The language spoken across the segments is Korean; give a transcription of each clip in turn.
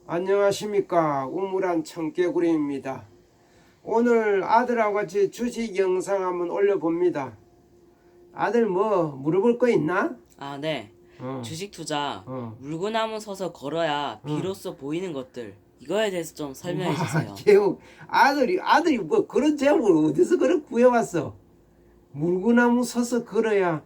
안녕하십니까. 우물안 청개구리입니다. 오늘 아들하고 같이 주식 영상 한번 올려봅니다. 아들 뭐 물어볼 거 있나? 아, 네. 어, 주식 투자, 어, 물구나무 서서 걸어야 어. 비로소 보이는 것들. 이거에 대해서 좀 설명해 와, 주세요. 제목 아들이 뭐 그런 제목을 어디서 그렇게 구해왔어? 물구나무 서서 걸어야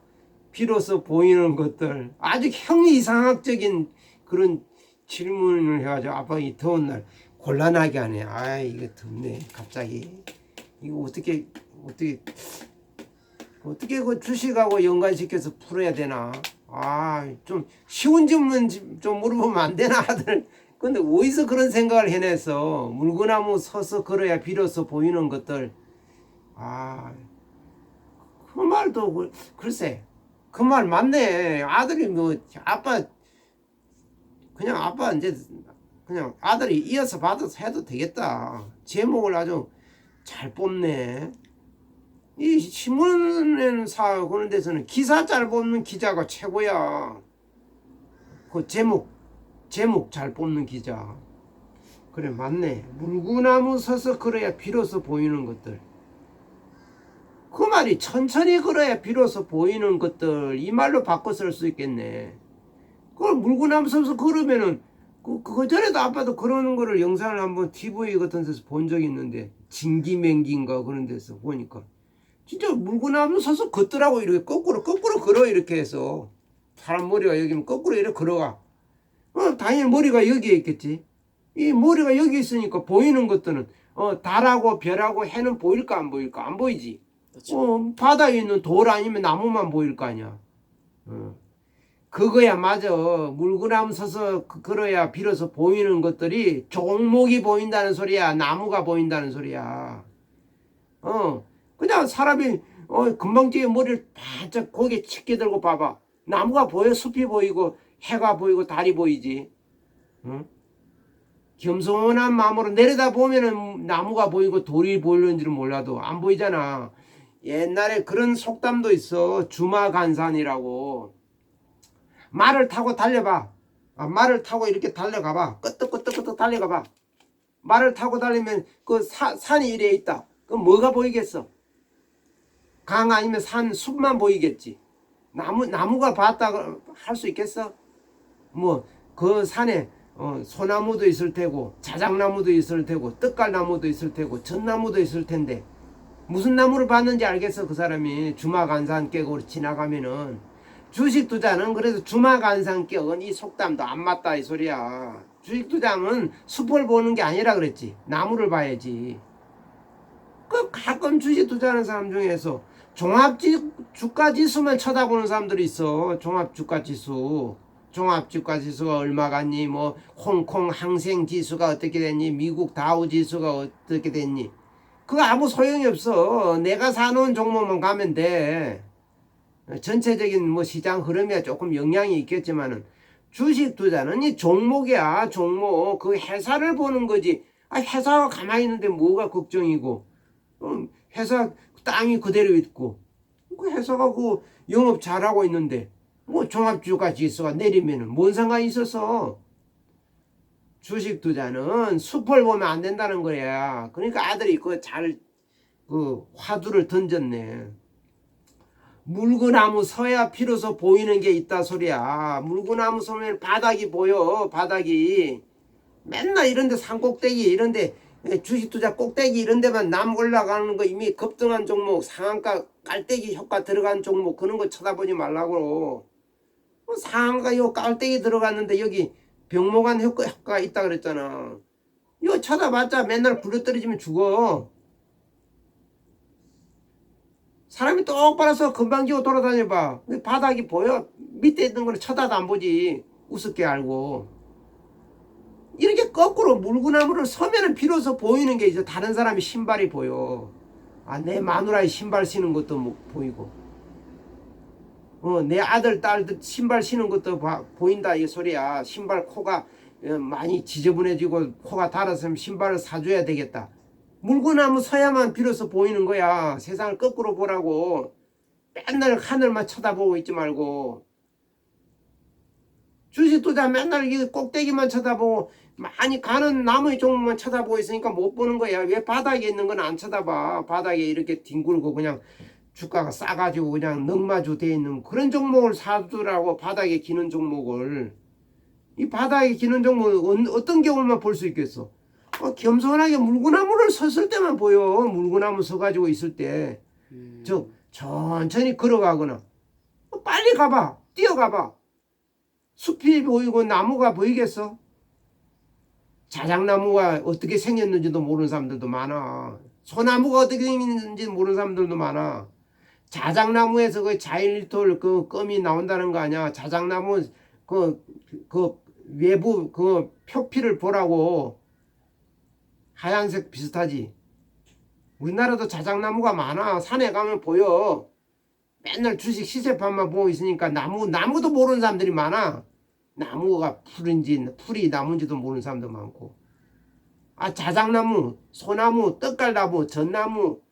비로소 보이는 것들. 아주 형이상학적인 그런 질문을 해가지고 아빠 이 더운 날 곤란하게 하네. 아 이거 덥네 갑자기. 이거 어떻게 그 주식하고 연관시켜서 풀어야 되나? 아 좀 쉬운 질문 좀 물어보면 안 되나 아들? 근데 어디서 그런 생각을 해내서 물구나무 서서 걸어야 비로소 보이는 것들. 아 그 말도 글쎄 그 말 맞네. 아들이 뭐 아빠 그냥 아빠 이제 그냥 아들이 이어서 받아서 해도 되겠다. 제목을 아주 잘 뽑네. 이 신문에는 사 그런 데서는 기사 잘 뽑는 기자가 최고야. 그 제목 잘 뽑는 기자. 그래 맞네. 물구나무 서서 걸어야 비로소 보이는 것들. 그 말이 천천히 걸어야 비로소 보이는 것들 이 말로 바꿔 쓸 수 있겠네. 그걸 물구나무 서서 걸으면은 그 전에도 아빠도 그러는 거를 영상을 한번 TV 같은 데서 본 적이 있는데 진기맹기인가 그런 데서 보니까 진짜 물구나무 서서 걷더라고. 이렇게 거꾸로 걸어 이렇게 해서 사람 머리가 여기면 거꾸로 이렇게 걸어가. 당연히 머리가 여기에 있겠지. 이 머리가 여기 있으니까 보이는 것들은 달하고 별하고 해는 보일까 안 보일까? 안 보이지. 그렇죠. 바다에 있는 돌 아니면 나무만 보일 거 아니야. 그거야 맞아. 물구나무 서서 걸어야 비로소 보이는 것들이 종목이 보인다는 소리야. 나무가 보인다는 소리야. 그냥 사람이 금방지게 머리를 바짝 고개 짙게 들고 봐봐. 나무가 보여. 숲이 보이고 해가 보이고 달이 보이지. 응? 겸손한 마음으로 내려다 보면은 나무가 보이고 돌이 보이는지는 몰라도 안 보이잖아. 옛날에 그런 속담도 있어. 주마간산이라고. 말을 타고 달려봐. 말을 타고 이렇게 달려가봐. 끄떡끄떡끄떡 달려가봐. 말을 타고 달리면 그 산이 이래 있다. 그럼 뭐가 보이겠어? 강 아니면 산, 숲만 보이겠지. 나무가 봤다 할 수 있겠어? 뭐 그 산에 소나무도 있을 테고 자작나무도 있을 테고 떡갈나무도 있을 테고 전나무도 있을 텐데 무슨 나무를 봤는지 알겠어? 그 사람이 주마간산 깨고 지나가면은. 주식 투자는 그래서 주마간산 깨은 이 속담도 안 맞다 이 소리야. 주식 투자는 숲을 보는 게 아니라 그랬지. 나무를 봐야지. 그 가끔 주식 투자하는 사람 중에서 주가지수만 쳐다보는 사람들이 있어. 종합주가지수가 얼마 갔니? 뭐 홍콩 항생지수가 어떻게 됐니? 미국 다우지수가 어떻게 됐니? 그거 아무 소용이 없어. 내가 사놓은 종목만 가면 돼. 전체적인 뭐 시장 흐름에 조금 영향이 있겠지만은 주식 투자는 이 종목이야. 종목. 그 회사를 보는 거지. 회사가 가만히 있는데 뭐가 걱정이고. 회사 땅이 그대로 있고. 그 회사가 그 영업 잘하고 있는데 뭐 종합주가 지수가 내리면은 뭔 상관이 있어서. 주식 투자는 숲을 보면 안 된다는 거야. 그러니까 아들이 그 화두를 던졌네. 물구나무 서야 비로소 보이는 게 있다 소리야. 물구나무 서면 바닥이 보여. 바닥이 맨날 이런데 산꼭대기 이런데 주식 투자 꼭대기 이런 데만 남 올라가는 거 이미 급등한 종목 상한가 깔때기 효과 들어간 종목 그런 거 쳐다보지 말라고. 상한가 요 깔때기 들어갔는데 여기 병목한 효과가 있다 그랬잖아. 이거 쳐다봤자 맨날 굴러떨어지면 죽어. 사람이 똑바로 서 금방 지고 돌아다녀봐. 바닥이 보여. 밑에 있는 거는 쳐다도 안 보지. 우습게 알고. 이렇게 거꾸로 물구나무를 서면은 비로소 보이는 게 이제 다른 사람이 신발이 보여. 내 마누라의 신발 신은 것도 뭐 보이고. 내 아들 딸들 신발 신은 것도 보인다 이 소리야. 신발 코가 많이 지저분해지고 코가 닳았으면 신발을 사줘야 되겠다. 물구나무 서야만 비로소 보이는 거야. 세상을 거꾸로 보라고. 맨날 하늘만 쳐다보고 있지 말고. 주식 투자 맨날 이 꼭대기만 쳐다보고 많이 가는 나무의 종목만 쳐다보고 있으니까 못 보는 거야. 왜 바닥에 있는 건 안 쳐다봐. 바닥에 이렇게 뒹굴고 그냥 주가가 싸가지고 그냥 넉마주 돼 있는 그런 종목을 사두라고. 바닥에 기는 종목을. 이 바닥에 기는 종목은 어떤 경우만 볼 수 있겠어. 겸손하게 물구나무를 섰을 때만 보여. 물구나무 서가지고 있을 때. 천천히 걸어가거나 빨리 가봐. 뛰어가봐. 숲이 보이고 나무가 보이겠어? 자작나무가 어떻게 생겼는지도 모르는 사람들도 많아. 소나무가 어떻게 생겼는지 모르는 사람들도 많아. 자작나무에서 그 자일톨 그 껌이 나온다는 거 아니야. 자작나무 그 외부 그 표피를 보라고. 하얀색 비슷하지. 우리나라도 자작나무가 많아. 산에 가면 보여. 맨날 주식 시세판만 보고 있으니까 나무도 모르는 사람들이 많아. 나무가 풀이 나무인지도 모르는 사람도 많고. 자작나무, 소나무, 떡갈나무, 전나무,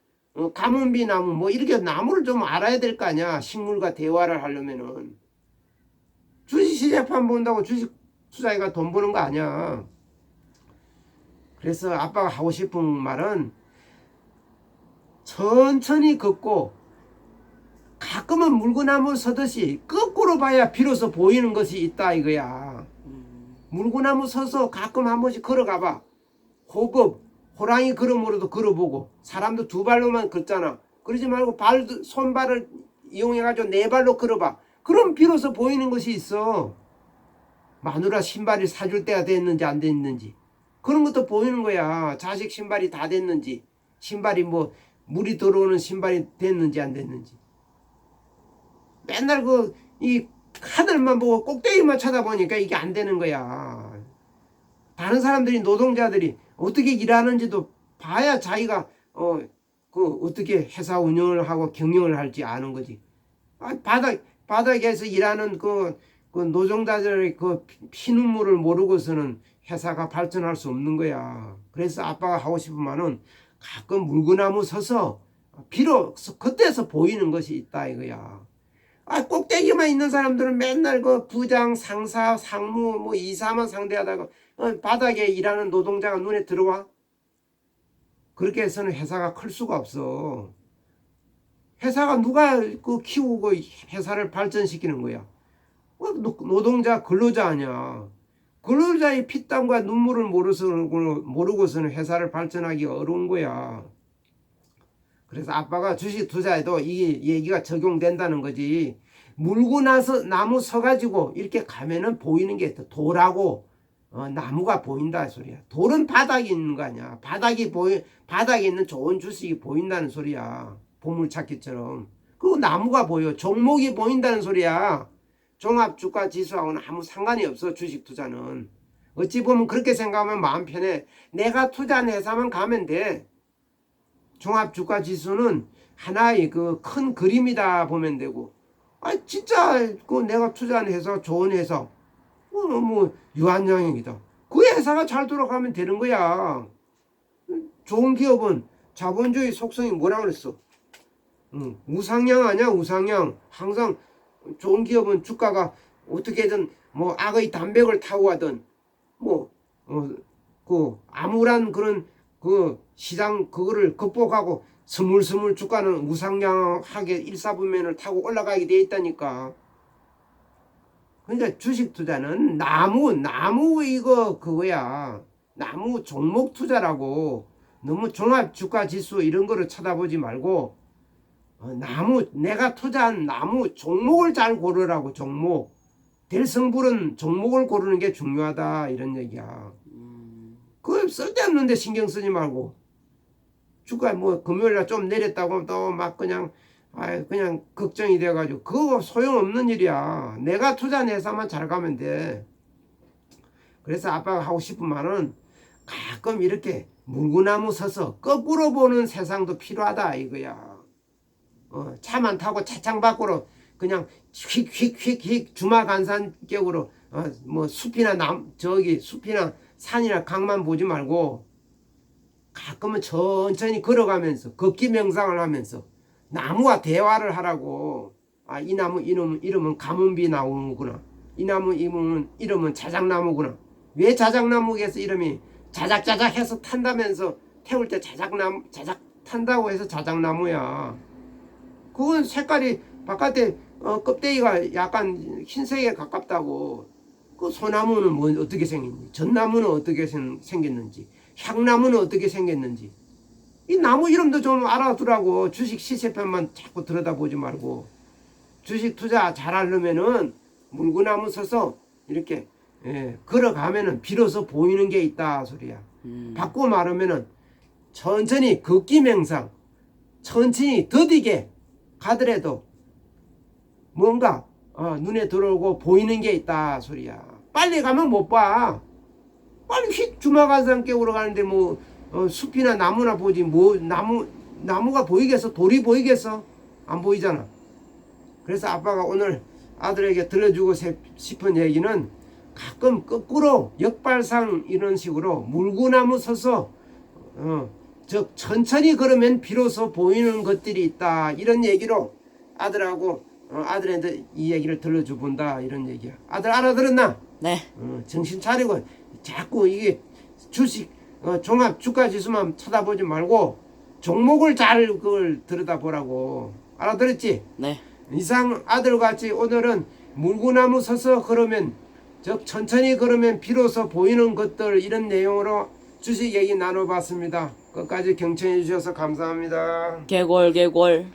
가문비나무 뭐 이렇게 나무를 좀 알아야 될 거 아니야. 식물과 대화를 하려면은. 주식 시세판 본다고 주식 투자해가 돈 버는 거 아니야. 그래서 아빠가 하고 싶은 말은 천천히 걷고 가끔은 물구나무 서듯이 거꾸로 봐야 비로소 보이는 것이 있다 이거야. 물구나무 서서 가끔 한 번씩 걸어가봐. 호흡, 호랑이 걸음으로도 걸어보고. 사람도 두 발로만 걷잖아. 그러지 말고 손발을 이용해가지고 네 발로 걸어봐. 그럼 비로소 보이는 것이 있어. 마누라 신발이 사줄 때가 됐는지 안 됐는지 그런 것도 보이는 거야. 자식 신발이 다 됐는지, 신발이 뭐 물이 들어오는 신발이 됐는지 안 됐는지. 맨날 이 하늘만 보고 꼭대기만 쳐다보니까 이게 안 되는 거야. 다른 사람들이, 노동자들이 어떻게 일하는지도 봐야 자기가 어떻게 회사 운영을 하고 경영을 할지 아는 거지. 바닥에서 일하는 그 노동자들의 그 피눈물을 모르고서는 회사가 발전할 수 없는 거야. 그래서 아빠가 하고 싶은 말은 가끔 물구나무 서서 비록 그때서 보이는 것이 있다 이거야. 꼭대기만 있는 사람들은 맨날 그 부장, 상사, 상무, 뭐 이사만 상대하다가 바닥에 일하는 노동자가 눈에 들어와? 그렇게 해서는 회사가 클 수가 없어. 회사가 누가 키우고 회사를 발전시키는 거야? 노동자, 근로자 아니야. 근로자의 피땀과 눈물을 모르고서는 회사를 발전하기 어려운 거야. 그래서 아빠가 주식 투자에도 이 얘기가 적용된다는 거지. 나무 서가지고 이렇게 가면은 보이는 게 있다. 돌하고 나무가 보인다 소리야. 돌은 바닥에 있는 거 아니야. 바닥에 있는 좋은 주식이 보인다는 소리야. 보물찾기처럼. 그리고 나무가 보여. 종목이 보인다는 소리야. 종합주가지수하고는 아무 상관이 없어. 주식 투자는. 어찌 보면 그렇게 생각하면 마음 편해. 내가 투자한 회사만 가면 돼. 종합주가지수는 하나의 큰 그림이다 보면 되고. 진짜 내가 투자한 회사 좋은 회사 뭐 유한양행이다. 그 회사가 잘 돌아가면 되는 거야. 좋은 기업은 자본주의 속성이 뭐라 그랬어? 우상향 아니야. 우상향. 항상 좋은 기업은 주가가 어떻게든 뭐 악의 담백을 타고 가든 뭐 암울한 그런 시장 그거를 극복하고 스물스물 주가는 우상향하게 일사분면을 타고 올라가게 돼 있다니까. 그러니까 주식 투자는 나무 그거야. 나무 종목 투자라고. 너무 종합 주가 지수 이런 거를 쳐다보지 말고 내가 투자한 나무 종목을 잘 고르라고. 종목. 될 성불은 종목을 고르는 게 중요하다 이런 얘기야. 그거 쓸데없는데 신경 쓰지 말고. 주가 뭐 금요일날 좀 내렸다고 또 막 그냥 걱정이 돼가지고 그거 소용없는 일이야. 내가 투자한 회사만 잘 가면 돼. 그래서 아빠가 하고 싶은 말은 가끔 이렇게 물구나무 서서 거꾸로 보는 세상도 필요하다 이거야. 차만 타고 차창 밖으로 그냥 휙휙휙휙 주마간산격으로 뭐 숲이나 숲이나 산이나 강만 보지 말고 가끔은 천천히 걸어가면서 걷기 명상을 하면서 나무와 대화를 하라고. 이 나무 이름은 가문비 나무구나. 이 나무 이름은 자작나무구나. 왜 자작나무겠어? 이름이 자작자작해서 탄다면서 태울 때 자작 탄다고 해서 자작나무야. 그건 색깔이 바깥에 껍데기가 약간 흰색에 가깝다고. 그 소나무는 뭐 어떻게 생겼는지, 전나무는 어떻게 생겼는지, 향나무는 어떻게 생겼는지, 이 나무 이름도 좀 알아두라고. 주식 시세편만 자꾸 들여다보지 말고. 주식 투자 잘 하려면은 물구나무 서서 이렇게 걸어가면은 비로소 보이는 게 있다 소리야. 바꾸고 말하면은 천천히 걷기 명상, 천천히 더디게 가더라도 뭔가 눈에 들어오고 보이는 게 있다 소리야. 빨리 가면 못 봐. 빨리 휙 주마간산 깨우러 가는데 뭐 숲이나 나무나 보지, 뭐 나무가 보이겠어? 돌이 보이겠어? 안 보이잖아. 그래서 아빠가 오늘 아들에게 들려주고 싶은 얘기는, 가끔 거꾸로 역발상 이런 식으로 물구나무 서서 즉 천천히 걸으면 비로소 보이는 것들이 있다, 이런 얘기로 아들하고 아들한테 이 얘기를 들려줘 본다, 이런 얘기야. 아들 알아들었나? 네. 정신 차리고 자꾸 이게 주식 종합 주가 지수만 쳐다보지 말고 종목을 잘 그걸 들여다보라고. 알아들었지? 네. 이상 아들같이 오늘은 물구나무 서서 걸으면, 즉 천천히 걸으면 비로소 보이는 것들, 이런 내용으로 주식 얘기 나눠봤습니다. 끝까지 경청해 주셔서 감사합니다. 개골.